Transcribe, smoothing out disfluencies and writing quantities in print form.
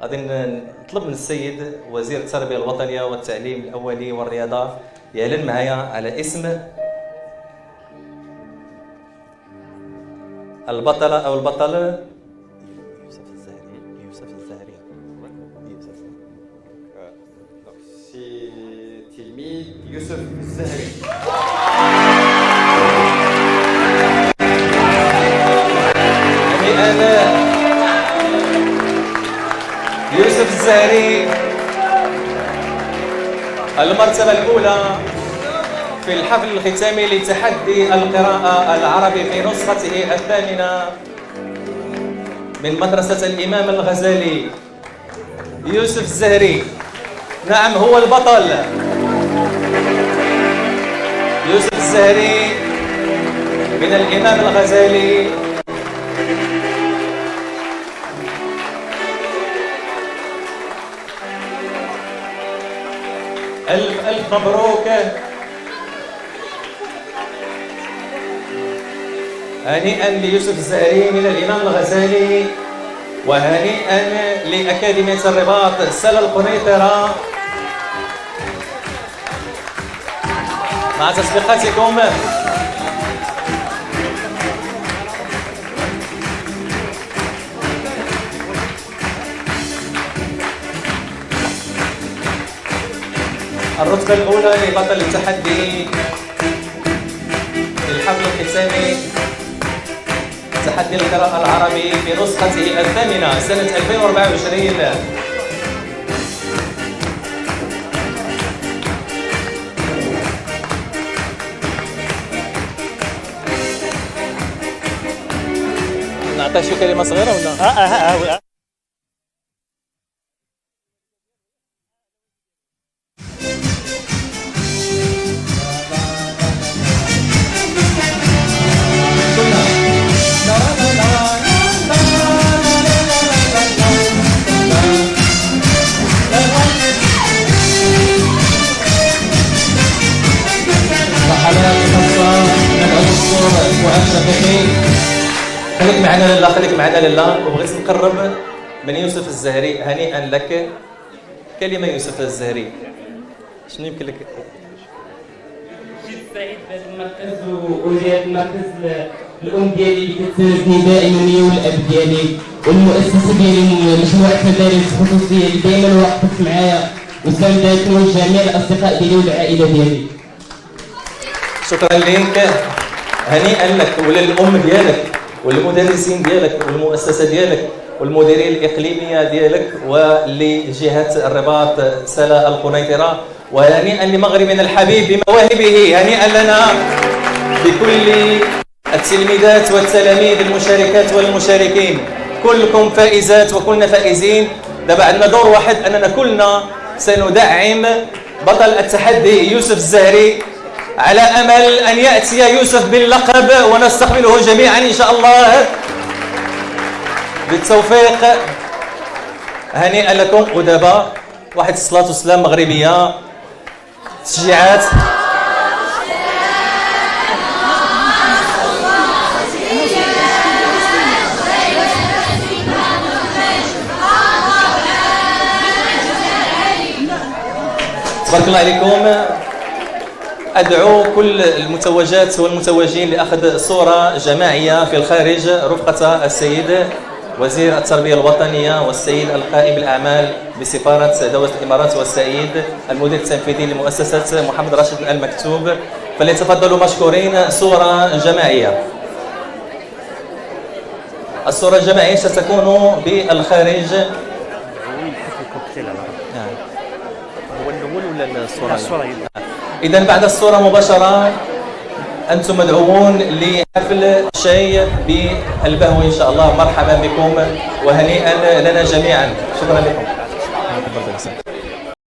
غادي نطلب من السيد وزير التربيه الوطنيه والتعليم الاولي والرياضه يعلن معايا على اسم البطله او البطل يوسف الزهري. سي تلميذ يوسف الزهري. أنا يوسف الزهري المرتبة الأولى في الحفل الختامي لتحدي القراءة العربي في نسخته الثامنة من مدرسة الإمام الغزالي. يوسف الزهري نعم هو البطل. يوسف الزهري من الإمام الغزالي. ألف ألف مبروك. هنيئا ليوسف الزهري من الإمام الغزالي، وهنيئا لأكاديمية الرباط سلا القنيطرة مع تسبيقاتكم. الرتبة الأولى لبطل التحدي للحفل الختامي تحدي القراءة العربي في نسخته الثامنة سنة 2024. نعطيه شي كلمة صغيرة ولا؟ خليك معنا لله، خليك معنا لله. وبغيت نقرب من يوسف الزهري. هنيئا لك. كلمة يوسف الزهري، شنو يمكن لك؟ جد سعيد بهذا المركز وجهة المركز الأم ديالي اللي كتساندني دائما هي والأب ديالي والمؤسسة ديالي مجموعة المدارس الخصوصية اللي دائما وقفت معايا وساندتني وجميع الأصدقاء ديالي والعائلة ديالي. شكرا لك. هنيئا لك وللأم ديالك والمدرسين ديالك والمؤسسة ديالك والمديرين الإقليمية ديالك ولجهة الرباط سلا القنيطرة. وهنيئا لمغربنا الحبيب بمواهبه. هنيئا لنا بكل التلميذات والتلاميذ المشاركات والمشاركين. كلكم فائزات وكلنا فائزين. دابا عندنا دور واحد أننا كلنا سندعم بطل التحدي يوسف الزهري على أمل أن يأتي يوسف باللقب ونستقبله جميعا إن شاء الله بالتوفيق. هنيئا لكم. ودابا واحد الصلاة والسلام مغربية تشجيعات. تبارك الله عليكم. أدعو كل المتوجات والمتوجين لأخذ صورة جماعية في الخارج رفقة السيد وزير التربية الوطنية والسيد القائم بالأعمال بسفارة دولة الإمارات والسيد المدير التنفيذي لمؤسسة محمد راشد آل مكتوم. فليتفضلوا مشكورين. صورة جماعية. الصورة الجماعية ستكون بالخارج. هو الأول ولا الصورة؟ إذن بعد الصورة مباشرة أنتم مدعوون لحفل شاي بالبهو إن شاء الله. مرحبا بكم وهنيئا لنا جميعا. شكرا لكم.